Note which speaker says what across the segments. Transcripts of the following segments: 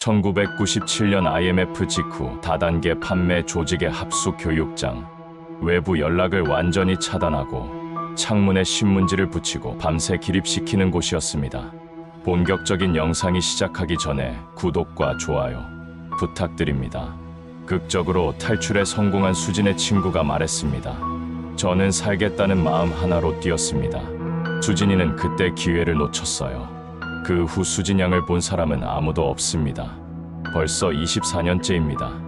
Speaker 1: 1997년 IMF 직후 다단계 판매 조직의 합숙 교육장. 외부 연락을 완전히 차단하고 창문에 신문지를 붙이고 밤새 기립시키는 곳이었습니다. 본격적인 영상이 시작하기 전에 구독과 좋아요 부탁드립니다. 극적으로 탈출에 성공한 수진의 친구가 말했습니다. 저는 살겠다는 마음 하나로 뛰었습니다. 수진이는 그때 기회를 놓쳤어요. 그 후 수진 양을 본 사람은 아무도 없습니다. 벌써 24년째입니다.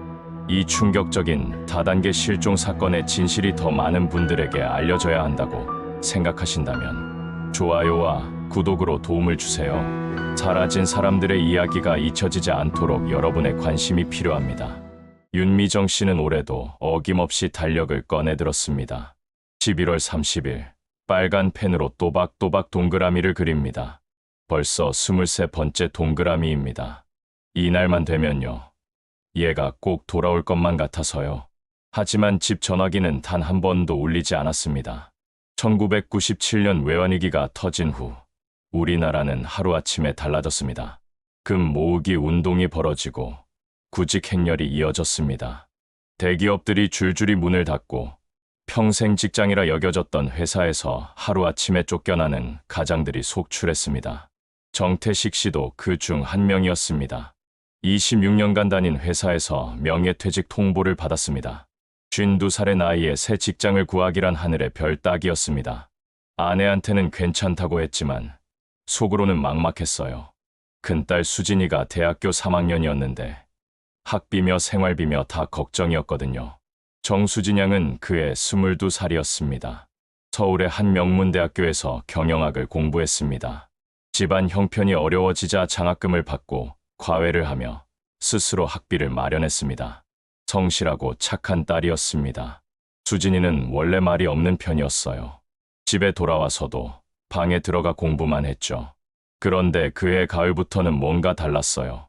Speaker 1: 이 충격적인 다단계 실종 사건의 진실이 더 많은 분들에게 알려져야 한다고 생각하신다면 좋아요와 구독으로 도움을 주세요. 사라진 사람들의 이야기가 잊혀지지 않도록 여러분의 관심이 필요합니다. 윤미정 씨는 올해도 어김없이 달력을 꺼내들었습니다. 11월 30일 빨간 펜으로 또박또박 동그라미를 그립니다. 벌써 23번째 동그라미입니다. 이날만 되면요. 얘가 꼭 돌아올 것만 같아서요. 하지만 집 전화기는 단 한 번도 울리지 않았습니다. 1997년 외환위기가 터진 후 우리나라는 하루아침에 달라졌습니다. 금 모으기 운동이 벌어지고 구직 행렬이 이어졌습니다. 대기업들이 줄줄이 문을 닫고 평생 직장이라 여겨졌던 회사에서 하루아침에 쫓겨나는 가장들이 속출했습니다. 정태식 씨도 그 중 한 명이었습니다. 26년간 다닌 회사에서 명예퇴직 통보를 받았습니다. 52살의 나이에 새 직장을 구하기란 하늘의 별 따기였습니다. 아내한테는 괜찮다고 했지만 속으로는 막막했어요. 큰딸 수진이가 대학교 3학년이었는데 학비며 생활비며 다 걱정이었거든요. 정수진 양은 그해 22살이었습니다. 서울의 한 명문대학교에서 경영학을 공부했습니다. 집안 형편이 어려워지자 장학금을 받고 과외를 하며 스스로 학비를 마련했습니다. 성실하고 착한 딸이었습니다. 수진이는 원래 말이 없는 편이었어요. 집에 돌아와서도 방에 들어가 공부만 했죠. 그런데 그해 가을부터는 뭔가 달랐어요.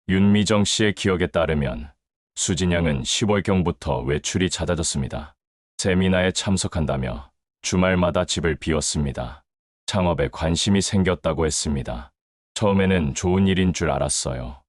Speaker 1: 윤미정 씨의 기억에 따르면 수진 양은 10월경부터 외출이 잦아졌습니다. 세미나에 참석한다며 주말마다 집을 비웠습니다. 창업에 관심이 생겼다고 했습니다. 처음에는 좋은 일인 줄 알았어요.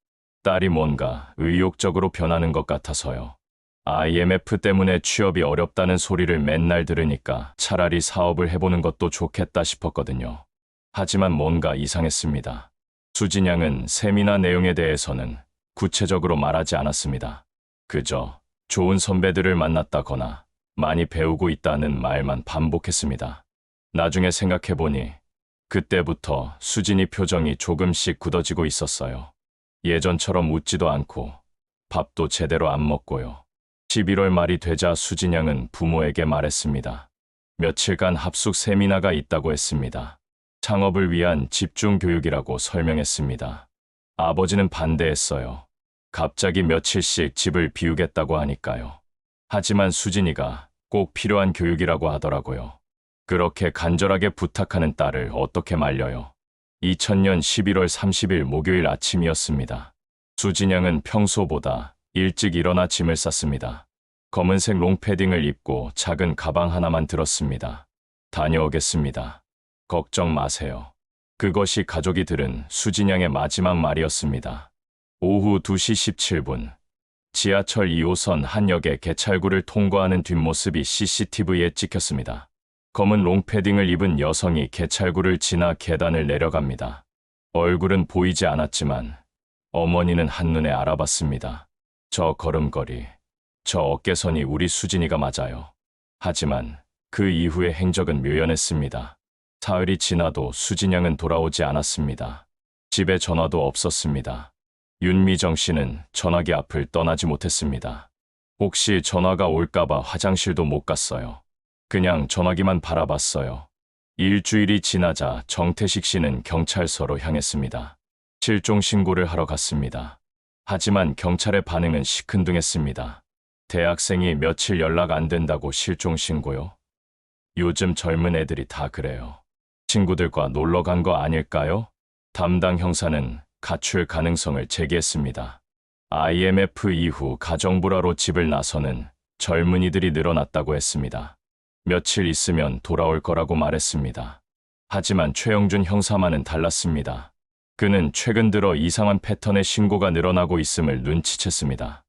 Speaker 1: 딸이 뭔가 의욕적으로 변하는 것 같아서요. IMF 때문에 취업이 어렵다는 소리를 맨날 들으니까 차라리 사업을 해보는 것도 좋겠다 싶었거든요. 하지만 뭔가 이상했습니다. 수진 양은 세미나 내용에 대해서는 구체적으로 말하지 않았습니다. 그저 좋은 선배들을 만났다거나 많이 배우고 있다는 말만 반복했습니다. 나중에 생각해보니 그때부터 수진이 표정이 조금씩 굳어지고 있었어요. 예전처럼 웃지도 않고 밥도 제대로 안 먹고요. 11월 말이 되자 수진 양은 부모에게 말했습니다. 며칠간 합숙 세미나가 있다고 했습니다. 창업을 위한 집중 교육이라고 설명했습니다. 아버지는 반대했어요. 갑자기 며칠씩 집을 비우겠다고 하니까요. 하지만 수진이가 꼭 필요한 교육이라고 하더라고요. 그렇게 간절하게 부탁하는 딸을 어떻게 말려요. 2000년 11월 30일 목요일 아침이었습니다. 수진 양은 평소보다 일찍 일어나 짐을 쌌습니다. 검은색 롱패딩을 입고 작은 가방 하나만 들었습니다. 다녀오겠습니다. 걱정 마세요. 그것이 가족이 들은 수진 양의 마지막 말이었습니다. 오후 2시 17분. 지하철 2호선 한 역의 개찰구를 통과하는 뒷모습이 CCTV에 찍혔습니다. 검은 롱패딩을 입은 여성이 개찰구를 지나 계단을 내려갑니다. 얼굴은 보이지 않았지만 어머니는 한눈에 알아봤습니다. 저 걸음걸이, 저 어깨선이 우리 수진이가 맞아요. 하지만 그 이후의 행적은 묘연했습니다. 사흘이 지나도 수진 양은 돌아오지 않았습니다. 집에 전화도 없었습니다. 윤미정 씨는 전화기 앞을 떠나지 못했습니다. 혹시 전화가 올까봐 화장실도 못 갔어요. 그냥 전화기만 바라봤어요. 일주일이 지나자 정태식 씨는 경찰서로 향했습니다. 실종 신고를 하러 갔습니다. 하지만 경찰의 반응은 시큰둥했습니다. 대학생이 며칠 연락 안 된다고 실종 신고요? 요즘 젊은 애들이 다 그래요. 친구들과 놀러 간 거 아닐까요? 담당 형사는 가출 가능성을 제기했습니다. IMF 이후 가정불화로 집을 나서는 젊은이들이 늘어났다고 했습니다. 며칠 있으면 돌아올 거라고 말했습니다. 하지만 최영준 형사만은 달랐습니다. 그는 최근 들어 이상한 패턴의 신고가 늘어나고 있음을 눈치챘습니다.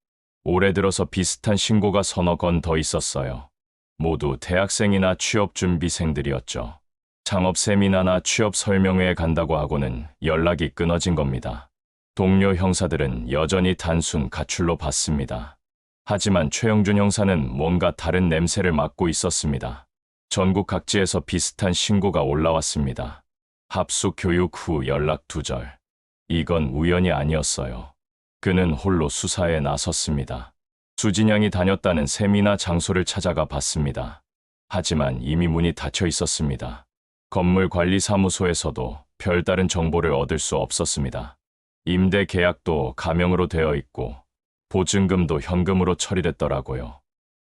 Speaker 1: 올해 들어서 비슷한 신고가 서너 건 더 있었어요. 모두 대학생이나 취업준비생들이었죠. 창업 세미나나 취업 설명회에 간다고 하고는 연락이 끊어진 겁니다. 동료 형사들은 여전히 단순 가출로 봤습니다. 하지만 최영준 형사는 뭔가 다른 냄새를 맡고 있었습니다. 전국 각지에서 비슷한 신고가 올라왔습니다. 합숙 교육 후 연락 두절. 이건 우연이 아니었어요. 그는 홀로 수사에 나섰습니다. 수진양이 다녔다는 세미나 장소를 찾아가 봤습니다. 하지만 이미 문이 닫혀 있었습니다. 건물 관리 사무소에서도 별다른 정보를 얻을 수 없었습니다. 임대 계약도 가명으로 되어 있고 보증금도 현금으로 처리됐더라고요.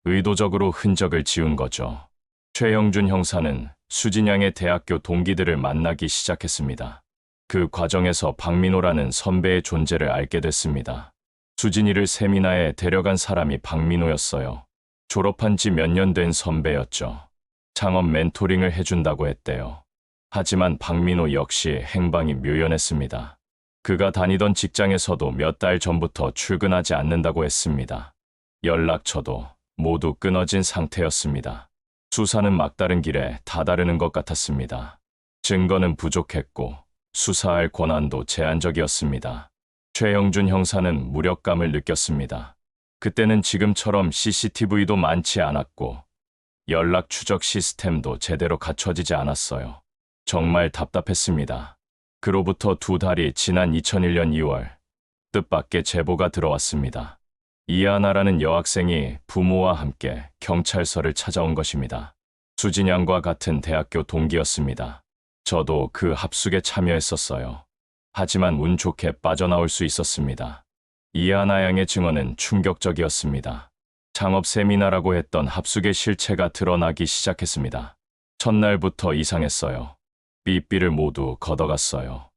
Speaker 1: 의도적으로 흔적을 지운 거죠. 최영준 형사는 수진양의 대학교 동기들을 만나기 시작했습니다. 그 과정에서 박민호라는 선배의 존재를 알게 됐습니다. 수진이를 세미나에 데려간 사람이 박민호였어요. 졸업한 지 몇 년 된 선배였죠. 창업 멘토링을 해준다고 했대요. 하지만 박민호 역시 행방이 묘연했습니다. 그가 다니던 직장에서도 몇 달 전부터 출근하지 않는다고 했습니다. 연락처도 모두 끊어진 상태였습니다. 수사는 막다른 길에 다다르는 것 같았습니다. 증거는 부족했고 수사할 권한도 제한적이었습니다. 최영준 형사는 무력감을 느꼈습니다. 그때는 지금처럼 CCTV도 많지 않았고 연락 추적 시스템도 제대로 갖춰지지 않았어요. 정말 답답했습니다. 그로부터 2달이 지난 2001년 2월, 뜻밖의 제보가 들어왔습니다. 이하나라는 여학생이 부모와 함께 경찰서를 찾아온 것입니다. 수진양과 같은 대학교 동기였습니다. 저도 그 합숙에 참여했었어요. 하지만 운 좋게 빠져나올 수 있었습니다. 이하나 양의 증언은 충격적이었습니다. 창업 세미나라고 했던 합숙의 실체가 드러나기 시작했습니다. 첫날부터 이상했어요. 삐삐를 모두 걷어갔어요.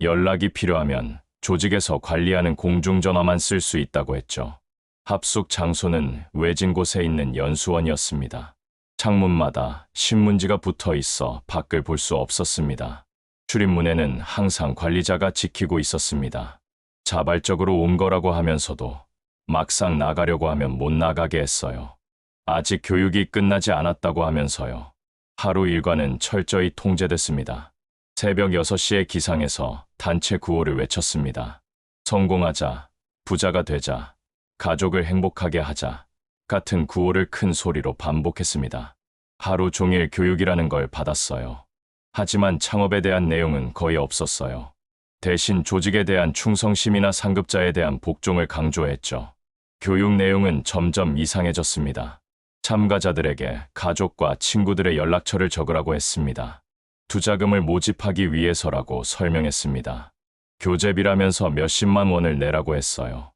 Speaker 1: 연락이 필요하면 조직에서 관리하는 공중전화만 쓸 수 있다고 했죠. 합숙 장소는 외진 곳에 있는 연수원이었습니다. 창문마다 신문지가 붙어 있어 밖을 볼 수 없었습니다. 출입문에는 항상 관리자가 지키고 있었습니다. 자발적으로 온 거라고 하면서도 막상 나가려고 하면 못 나가게 했어요. 아직 교육이 끝나지 않았다고 하면서요. 하루 일과는 철저히 통제됐습니다. 새벽 6시에 기상해서 단체 구호를 외쳤습니다. 성공하자, 부자가 되자, 가족을 행복하게 하자 같은 구호를 큰 소리로 반복했습니다. 하루 종일 교육이라는 걸 받았어요. 하지만 창업에 대한 내용은 거의 없었어요. 대신 조직에 대한 충성심이나 상급자에 대한 복종을 강조했죠. 교육 내용은 점점 이상해졌습니다. 참가자들에게 가족과 친구들의 연락처를 적으라고 했습니다. 투자금을 모집하기 위해서라고 설명했습니다. 교재비라면서 몇십만 원을 내라고 했어요.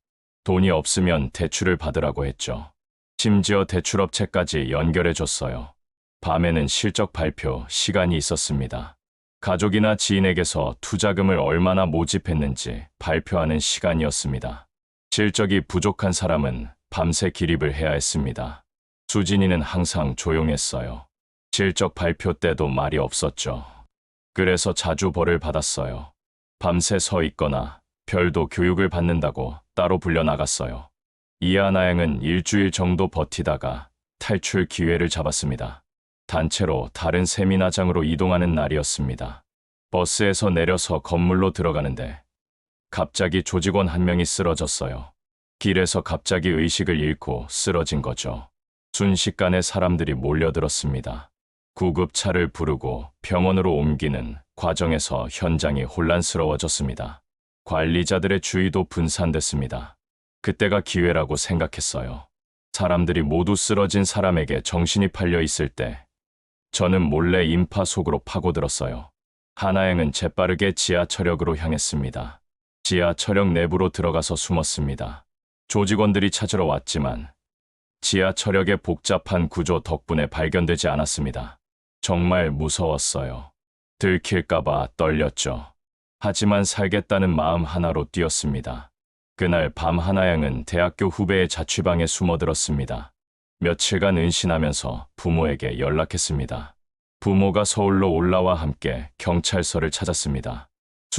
Speaker 1: 돈이 없으면 대출을 받으라고 했죠. 심지어 대출업체까지 연결해줬어요. 밤에는 실적 발표 시간이 있었습니다. 가족이나 지인에게서 투자금을 얼마나 모집했는지 발표하는 시간이었습니다. 실적이 부족한 사람은 밤새 기립을 해야 했습니다. 수진이는 항상 조용했어요. 실적 발표 때도 말이 없었죠. 그래서 자주 벌을 받았어요. 밤새 서 있거나 별도 교육을 받는다고 따로 불려나갔어요. 이하나 양은 일주일 정도 버티다가 탈출 기회를 잡았습니다. 단체로 다른 세미나장으로 이동하는 날이었습니다. 버스에서 내려서 건물로 들어가는데 갑자기 조직원 한 명이 쓰러졌어요. 길에서 갑자기 의식을 잃고 쓰러진 거죠. 순식간에 사람들이 몰려들었습니다. 구급차를 부르고 병원으로 옮기는 과정에서 현장이 혼란스러워졌습니다. 관리자들의 주의도 분산됐습니다. 그때가 기회라고 생각했어요. 사람들이 모두 쓰러진 사람에게 정신이 팔려 있을 때 저는 몰래 인파 속으로 파고들었어요. 하나양은 재빠르게 지하철역으로 향했습니다. 지하철역 내부로 들어가서 숨었습니다. 조직원들이 찾으러 왔지만 지하철역의 복잡한 구조 덕분에 발견되지 않았습니다. 정말 무서웠어요. 들킬까봐 떨렸죠. 하지만 살겠다는 마음 하나로 뛰었습니다. 그날 밤 하나양은 대학교 후배의 자취방에 숨어들었습니다. 며칠간 은신하면서 부모에게 연락했습니다. 부모가 서울로 올라와 함께 경찰서를 찾았습니다.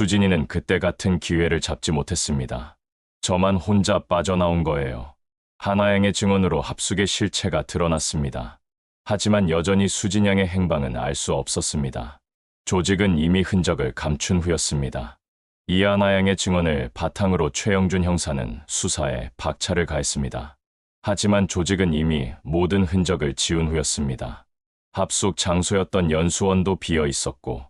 Speaker 1: 수진이는 그때 같은 기회를 잡지 못했습니다. 저만 혼자 빠져나온 거예요. 하나양의 증언으로 합숙의 실체가 드러났습니다. 하지만 여전히 수진 양의 행방은 알 수 없었습니다. 조직은 이미 흔적을 감춘 후였습니다. 이하나양의 증언을 바탕으로 최영준 형사는 수사에 박차를 가했습니다. 하지만 조직은 이미 모든 흔적을 지운 후였습니다. 합숙 장소였던 연수원도 비어 있었고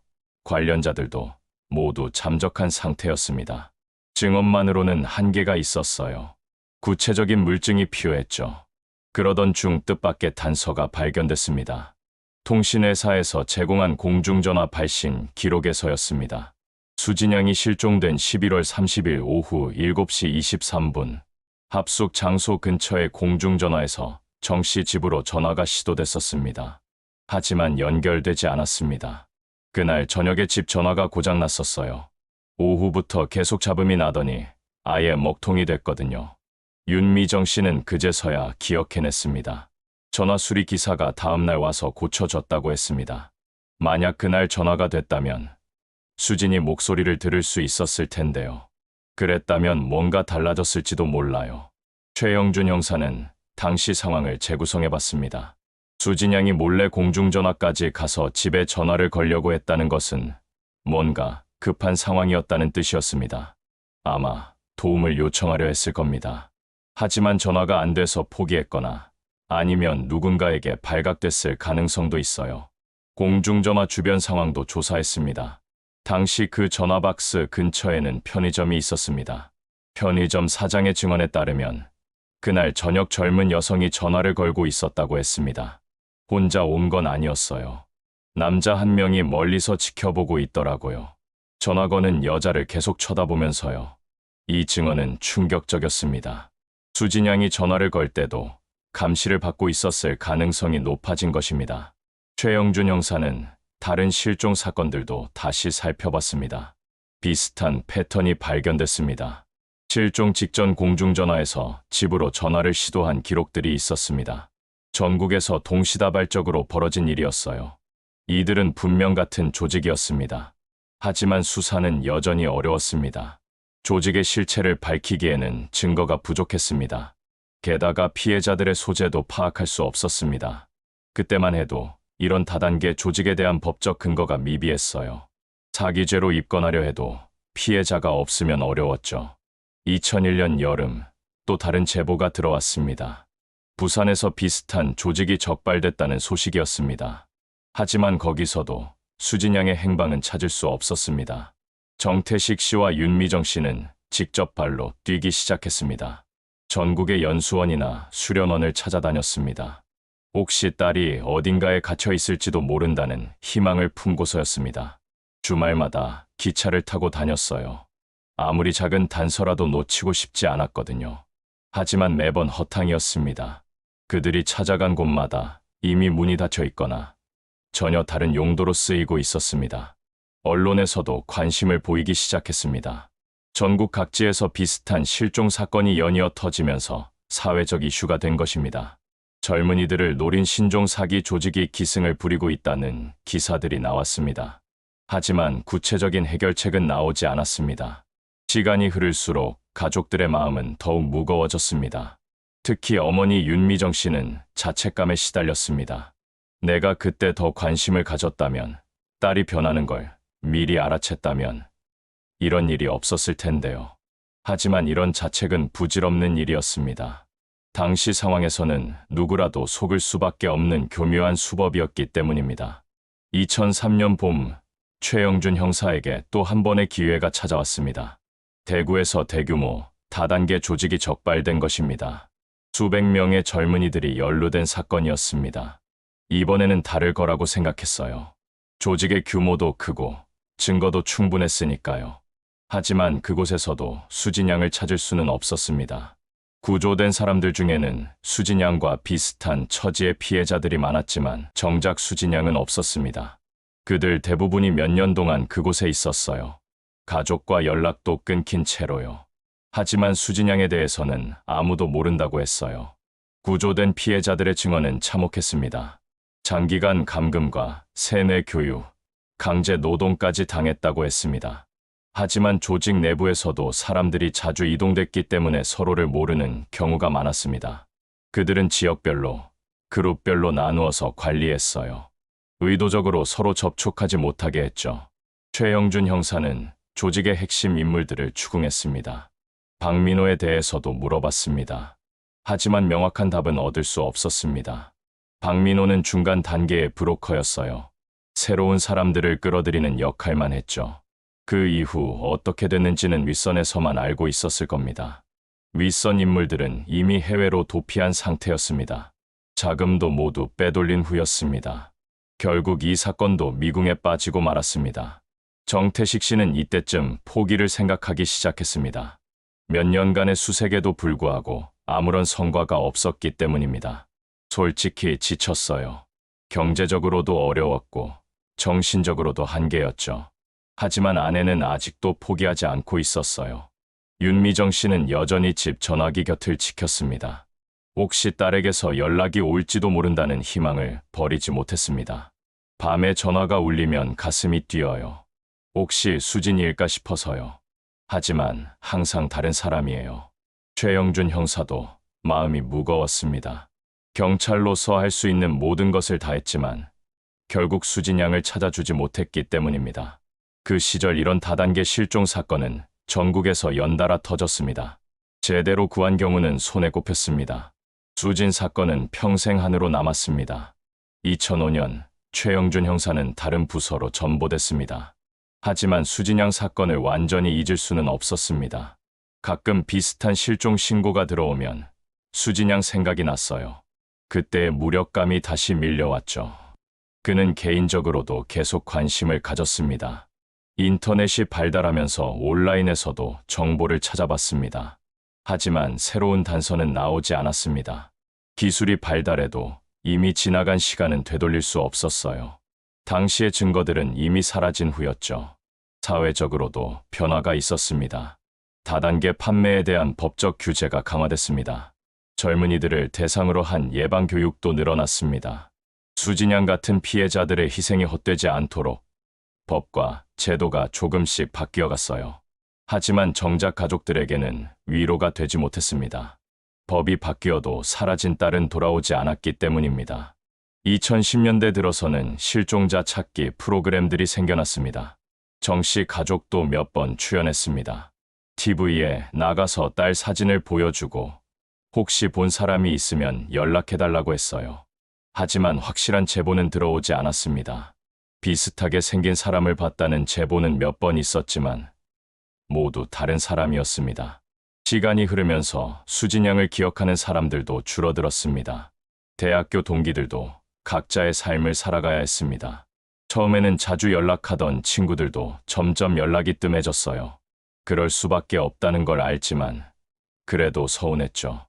Speaker 1: 관련자들도 모두 잠적한 상태였습니다. 증언만으로는 한계가 있었어요. 구체적인 물증이 필요했죠. 그러던 중 뜻밖의 단서가 발견됐습니다. 통신회사에서 제공한 공중전화 발신 기록에서였습니다. 수진 양이 실종된 11월 30일 오후 7시 23분 합숙 장소 근처의 공중전화에서 정 씨 집으로 전화가 시도됐었습니다. 하지만 연결되지 않았습니다. 그날 저녁에 집 전화가 고장났었어요. 오후부터 계속 잡음이 나더니 아예 먹통이 됐거든요. 윤미정 씨는 그제서야 기억해냈습니다. 전화 수리 기사가 다음날 와서 고쳐줬다고 했습니다. 만약 그날 전화가 됐다면 수진이 목소리를 들을 수 있었을 텐데요. 그랬다면 뭔가 달라졌을지도 몰라요. 최영준 형사는 당시 상황을 재구성해봤습니다. 수진 양이 몰래 공중전화까지 가서 집에 전화를 걸려고 했다는 것은 뭔가 급한 상황이었다는 뜻이었습니다. 아마 도움을 요청하려 했을 겁니다. 하지만 전화가 안 돼서 포기했거나 아니면 누군가에게 발각됐을 가능성도 있어요. 공중전화 주변 상황도 조사했습니다. 당시 그 전화박스 근처에는 편의점이 있었습니다. 편의점 사장의 증언에 따르면 그날 저녁 젊은 여성이 전화를 걸고 있었다고 했습니다. 혼자 온 건 아니었어요. 남자 한 명이 멀리서 지켜보고 있더라고요. 전화 거는 여자를 계속 쳐다보면서요. 이 증언은 충격적이었습니다. 수진 양이 전화를 걸 때도 감시를 받고 있었을 가능성이 높아진 것입니다. 최영준 형사는 다른 실종 사건들도 다시 살펴봤습니다. 비슷한 패턴이 발견됐습니다. 실종 직전 공중전화에서 집으로 전화를 시도한 기록들이 있었습니다. 전국에서 동시다발적으로 벌어진 일이었어요. 이들은 분명 같은 조직이었습니다. 하지만 수사는 여전히 어려웠습니다. 조직의 실체를 밝히기에는 증거가 부족했습니다. 게다가 피해자들의 소재도 파악할 수 없었습니다. 그때만 해도 이런 다단계 조직에 대한 법적 근거가 미비했어요. 사기죄로 입건하려 해도 피해자가 없으면 어려웠죠. 2001년 여름 또 다른 제보가 들어왔습니다. 부산에서 비슷한 조직이 적발됐다는 소식이었습니다. 하지만 거기서도 수진 양의 행방은 찾을 수 없었습니다. 정태식 씨와 윤미정 씨는 직접 발로 뛰기 시작했습니다. 전국의 연수원이나 수련원을 찾아다녔습니다. 혹시 딸이 어딘가에 갇혀 있을지도 모른다는 희망을 품고서였습니다. 주말마다 기차를 타고 다녔어요. 아무리 작은 단서라도 놓치고 싶지 않았거든요. 하지만 매번 허탕이었습니다. 그들이 찾아간 곳마다 이미 문이 닫혀 있거나 전혀 다른 용도로 쓰이고 있었습니다. 언론에서도 관심을 보이기 시작했습니다. 전국 각지에서 비슷한 실종 사건이 연이어 터지면서 사회적 이슈가 된 것입니다. 젊은이들을 노린 신종 사기 조직이 기승을 부리고 있다는 기사들이 나왔습니다. 하지만 구체적인 해결책은 나오지 않았습니다. 시간이 흐를수록 가족들의 마음은 더욱 무거워졌습니다. 특히 어머니 윤미정 씨는 자책감에 시달렸습니다. 내가 그때 더 관심을 가졌다면, 딸이 변하는 걸 미리 알아챘다면 이런 일이 없었을 텐데요. 하지만 이런 자책은 부질없는 일이었습니다. 당시 상황에서는 누구라도 속을 수밖에 없는 교묘한 수법이었기 때문입니다. 2003년 봄, 최영준 형사에게 또 한 번의 기회가 찾아왔습니다. 대구에서 대규모 다단계 조직이 적발된 것입니다. 수백 명의 젊은이들이 연루된 사건이었습니다. 이번에는 다를 거라고 생각했어요. 조직의 규모도 크고 증거도 충분했으니까요. 하지만 그곳에서도 수진 양을 찾을 수는 없었습니다. 구조된 사람들 중에는 수진 양과 비슷한 처지의 피해자들이 많았지만 정작 수진 양은 없었습니다. 그들 대부분이 몇 년 동안 그곳에 있었어요. 가족과 연락도 끊긴 채로요. 하지만 수진 양에 대해서는 아무도 모른다고 했어요. 구조된 피해자들의 증언은 참혹했습니다. 장기간 감금과 세뇌 교육, 강제 노동까지 당했다고 했습니다. 하지만 조직 내부에서도 사람들이 자주 이동됐기 때문에 서로를 모르는 경우가 많았습니다. 그들은 지역별로, 그룹별로 나누어서 관리했어요. 의도적으로 서로 접촉하지 못하게 했죠. 최영준 형사는 조직의 핵심 인물들을 추궁했습니다. 박민호에 대해서도 물어봤습니다. 하지만 명확한 답은 얻을 수 없었습니다. 박민호는 중간 단계의 브로커였어요. 새로운 사람들을 끌어들이는 역할만 했죠. 그 이후 어떻게 됐는지는 윗선에서만 알고 있었을 겁니다. 윗선 인물들은 이미 해외로 도피한 상태였습니다. 자금도 모두 빼돌린 후였습니다. 결국 이 사건도 미궁에 빠지고 말았습니다. 정태식 씨는 이때쯤 포기를 생각하기 시작했습니다. 몇 년간의 수색에도 불구하고 아무런 성과가 없었기 때문입니다. 솔직히 지쳤어요. 경제적으로도 어려웠고 정신적으로도 한계였죠. 하지만 아내는 아직도 포기하지 않고 있었어요. 윤미정 씨는 여전히 집 전화기 곁을 지켰습니다. 혹시 딸에게서 연락이 올지도 모른다는 희망을 버리지 못했습니다. 밤에 전화가 울리면 가슴이 뛰어요. 혹시 수진이일까 싶어서요. 하지만 항상 다른 사람이에요. 최영준 형사도 마음이 무거웠습니다. 경찰로서 할 수 있는 모든 것을 다했지만 결국 수진 양을 찾아주지 못했기 때문입니다. 그 시절 이런 다단계 실종 사건은 전국에서 연달아 터졌습니다. 제대로 구한 경우는 손에 꼽혔습니다. 수진 사건은 평생 한으로 남았습니다. 2005년 최영준 형사는 다른 부서로 전보됐습니다. 하지만 수진 양 사건을 완전히 잊을 수는 없었습니다. 가끔 비슷한 실종 신고가 들어오면 수진 양 생각이 났어요. 그때의 무력감이 다시 밀려왔죠. 그는 개인적으로도 계속 관심을 가졌습니다. 인터넷이 발달하면서 온라인에서도 정보를 찾아봤습니다. 하지만 새로운 단서는 나오지 않았습니다. 기술이 발달해도 이미 지나간 시간은 되돌릴 수 없었어요. 당시의 증거들은 이미 사라진 후였죠. 사회적으로도 변화가 있었습니다. 다단계 판매에 대한 법적 규제가 강화됐습니다. 젊은이들을 대상으로 한 예방교육도 늘어났습니다. 수진 양 같은 피해자들의 희생이 헛되지 않도록 법과 제도가 조금씩 바뀌어갔어요. 하지만 정작 가족들에게는 위로가 되지 못했습니다. 법이 바뀌어도 사라진 딸은 돌아오지 않았기 때문입니다. 2010년대 들어서는 실종자 찾기 프로그램들이 생겨났습니다. 정씨 가족도 몇 번 출연했습니다. TV에 나가서 딸 사진을 보여주고 혹시 본 사람이 있으면 연락해달라고 했어요. 하지만 확실한 제보는 들어오지 않았습니다. 비슷하게 생긴 사람을 봤다는 제보는 몇 번 있었지만 모두 다른 사람이었습니다. 시간이 흐르면서 수진 양을 기억하는 사람들도 줄어들었습니다. 대학교 동기들도 각자의 삶을 살아가야 했습니다. 처음에는 자주 연락하던 친구들도 점점 연락이 뜸해졌어요. 그럴 수밖에 없다는 걸 알지만 그래도 서운했죠.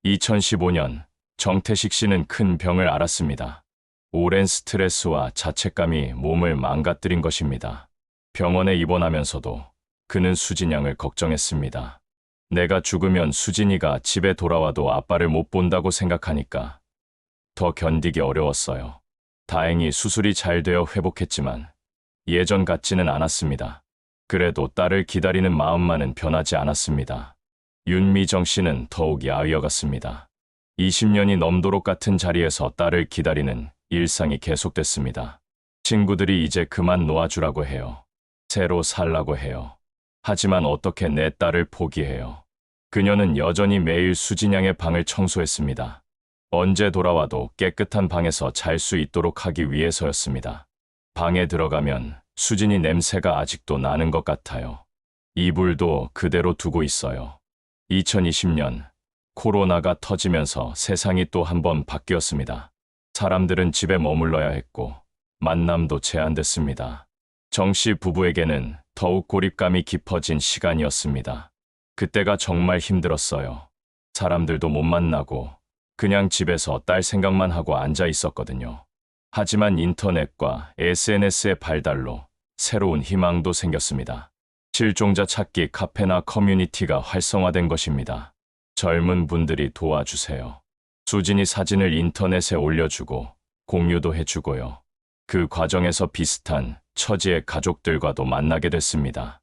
Speaker 1: 2015년 정태식 씨는 큰 병을 앓았습니다. 오랜 스트레스와 자책감이 몸을 망가뜨린 것입니다. 병원에 입원하면서도 그는 수진 양을 걱정했습니다. 내가 죽으면 수진이가 집에 돌아와도 아빠를 못 본다고 생각하니까 더 견디기 어려웠어요. 다행히 수술이 잘 되어 회복했지만 예전 같지는 않았습니다. 그래도 딸을 기다리는 마음만은 변하지 않았습니다. 윤미정 씨는 더욱 야위어갔습니다. 20년이 넘도록 같은 자리에서 딸을 기다리는 일상이 계속됐습니다. 친구들이 이제 그만 놓아주라고 해요. 새로 살라고 해요. 하지만 어떻게 내 딸을 포기해요. 그녀는 여전히 매일 수진 양의 방을 청소했습니다. 언제 돌아와도 깨끗한 방에서 잘 수 있도록 하기 위해서였습니다. 방에 들어가면 수진이 냄새가 아직도 나는 것 같아요. 이불도 그대로 두고 있어요. 2020년 코로나가 터지면서 세상이 또 한 번 바뀌었습니다. 사람들은 집에 머물러야 했고 만남도 제한됐습니다. 정씨 부부에게는 더욱 고립감이 깊어진 시간이었습니다. 그때가 정말 힘들었어요. 사람들도 못 만나고 그냥 집에서 딸 생각만 하고 앉아 있었거든요. 하지만 인터넷과 SNS의 발달로 새로운 희망도 생겼습니다. 실종자 찾기 카페나 커뮤니티가 활성화된 것입니다. 젊은 분들이 도와주세요. 수진이 사진을 인터넷에 올려주고 공유도 해주고요. 그 과정에서 비슷한 처지의 가족들과도 만나게 됐습니다.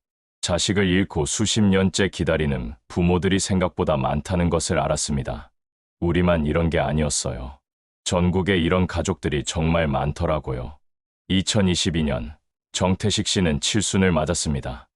Speaker 1: 자식을 잃고 수십 년째 기다리는 부모들이 생각보다 많다는 것을 알았습니다. 우리만 이런 게 아니었어요. 전국에 이런 가족들이 정말 많더라고요. 2022년 정태식 씨는 칠순을 맞았습니다.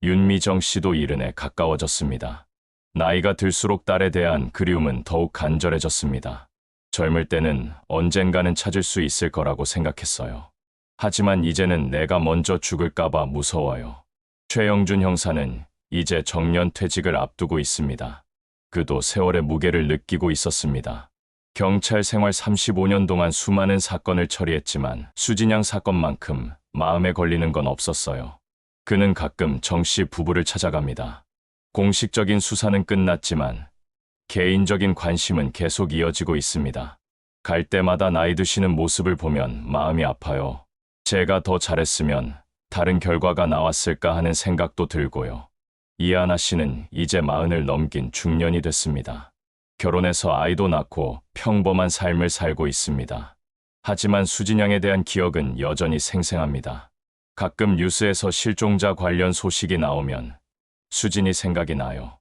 Speaker 1: 윤미정 씨도 이른에 가까워졌습니다. 나이가 들수록 딸에 대한 그리움은 더욱 간절해졌습니다. 젊을 때는 언젠가는 찾을 수 있을 거라고 생각했어요. 하지만 이제는 내가 먼저 죽을까봐 무서워요. 최영준 형사는 이제 정년퇴직을 앞두고 있습니다. 그도 세월의 무게를 느끼고 있었습니다. 경찰 생활 35년 동안 수많은 사건을 처리했지만 수진양 사건만큼 마음에 걸리는 건 없었어요. 그는 가끔 정 씨 부부를 찾아갑니다. 공식적인 수사는 끝났지만 개인적인 관심은 계속 이어지고 있습니다. 갈 때마다 나이 드시는 모습을 보면 마음이 아파요. 제가 더 잘했으면 다른 결과가 나왔을까 하는 생각도 들고요. 이하나 씨는 이제 40을 넘긴 중년이 됐습니다. 결혼해서 아이도 낳고 평범한 삶을 살고 있습니다. 하지만 수진양에 대한 기억은 여전히 생생합니다. 가끔 뉴스에서 실종자 관련 소식이 나오면 수진이 생각이 나요.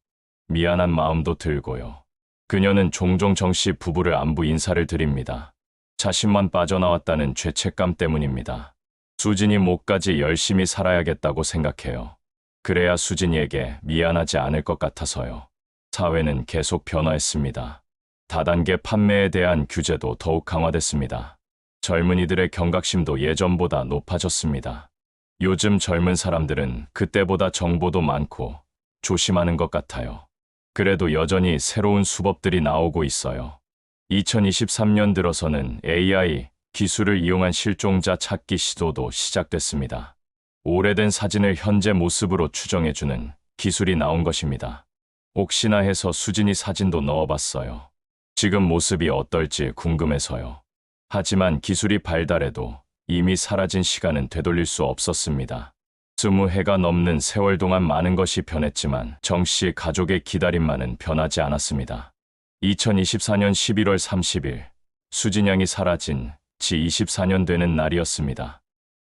Speaker 1: 미안한 마음도 들고요. 그녀는 종종 정 씨 부부를 안부 인사를 드립니다. 자신만 빠져나왔다는 죄책감 때문입니다. 수진이 목까지 열심히 살아야겠다고 생각해요. 그래야 수진이에게 미안하지 않을 것 같아서요. 사회는 계속 변화했습니다. 다단계 판매에 대한 규제도 더욱 강화됐습니다. 젊은이들의 경각심도 예전보다 높아졌습니다. 요즘 젊은 사람들은 그때보다 정보도 많고 조심하는 것 같아요. 그래도 여전히 새로운 수법들이 나오고 있어요. 2023년 들어서는 AI 기술을 이용한 실종자 찾기 시도도 시작됐습니다. 오래된 사진을 현재 모습으로 추정해주는 기술이 나온 것입니다. 혹시나 해서 수진이 사진도 넣어봤어요. 지금 모습이 어떨지 궁금해서요. 하지만 기술이 발달해도 이미 사라진 시간은 되돌릴 수 없었습니다. 20해가 넘는 세월 동안 많은 것이 변했지만 정 씨 가족의 기다림만은 변하지 않았습니다. 2024년 11월 30일 수진양이 사라진 지 24년 되는 날이었습니다.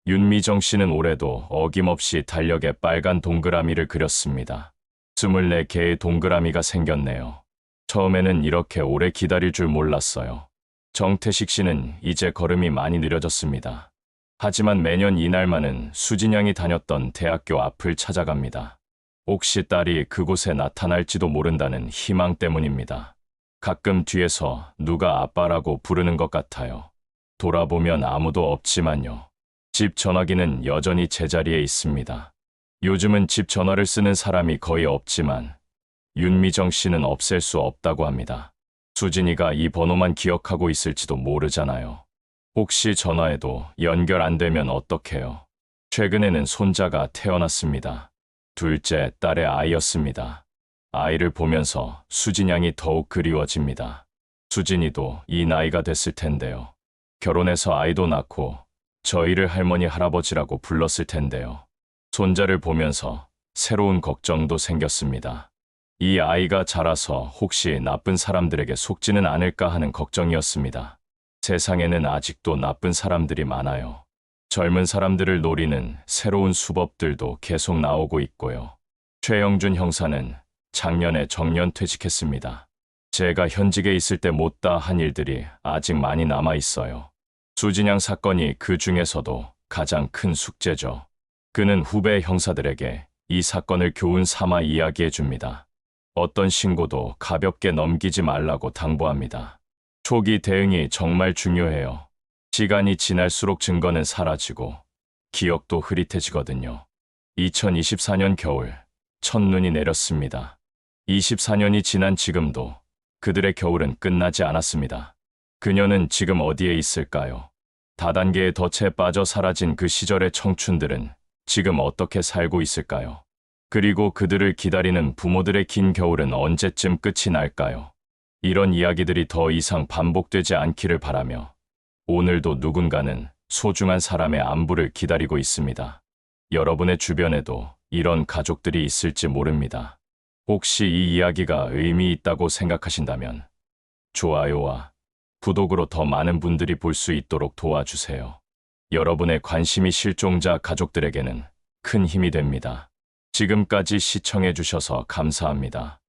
Speaker 1: 윤미정 씨는 올해도 어김없이 달력에 빨간 동그라미를 그렸습니다. 24개의 동그라미가 생겼네요. 처음에는 이렇게 오래 기다릴 줄 몰랐어요. 정태식 씨는 이제 걸음이 많이 느려졌습니다. 하지만 매년 이날만은 수진양이 다녔던 대학교 앞을 찾아갑니다. 혹시 딸이 그곳에 나타날지도 모른다는 희망 때문입니다. 가끔 뒤에서 누가 아빠라고 부르는 것 같아요. 돌아보면 아무도 없지만요. 집 전화기는 여전히 제자리에 있습니다. 요즘은 집 전화를 쓰는 사람이 거의 없지만 윤미정 씨는 없앨 수 없다고 합니다. 수진이가 이 번호만 기억하고 있을지도 모르잖아요. 혹시 전화해도 연결 안 되면 어떡해요? 최근에는 손자가 태어났습니다. 둘째 딸의 아이였습니다. 아이를 보면서 수진양이 더욱 그리워집니다. 수진이도 이 나이가 됐을 텐데요. 결혼해서 아이도 낳고 저희를 할머니 할아버지라고 불렀을 텐데요. 손자를 보면서 새로운 걱정도 생겼습니다. 이 아이가 자라서 혹시 나쁜 사람들에게 속지는 않을까 하는 걱정이었습니다. 세상에는 아직도 나쁜 사람들이 많아요. 젊은 사람들을 노리는 새로운 수법들도 계속 나오고 있고요. 최영준 형사는 작년에 정년퇴직했습니다. 제가 현직에 있을 때 못다 한 일들이 아직 많이 남아 있어요. 수진양 사건이 그 중에서도 가장 큰 숙제죠. 그는 후배 형사들에게 이 사건을 교훈 삼아 이야기해 줍니다. 어떤 신고도 가볍게 넘기지 말라고 당부합니다. 초기 대응이 정말 중요해요. 시간이 지날수록 증거는 사라지고 기억도 흐릿해지거든요. 2024년 겨울, 첫눈이 내렸습니다. 24년이 지난 지금도 그들의 겨울은 끝나지 않았습니다. 그녀는 지금 어디에 있을까요? 다단계의 덫에 빠져 사라진 그 시절의 청춘들은 지금 어떻게 살고 있을까요? 그리고 그들을 기다리는 부모들의 긴 겨울은 언제쯤 끝이 날까요? 이런 이야기들이 더 이상 반복되지 않기를 바라며 오늘도 누군가는 소중한 사람의 안부를 기다리고 있습니다. 여러분의 주변에도 이런 가족들이 있을지 모릅니다. 혹시 이 이야기가 의미 있다고 생각하신다면 좋아요와 구독으로 더 많은 분들이 볼 수 있도록 도와주세요. 여러분의 관심이 실종자 가족들에게는 큰 힘이 됩니다. 지금까지 시청해 주셔서 감사합니다.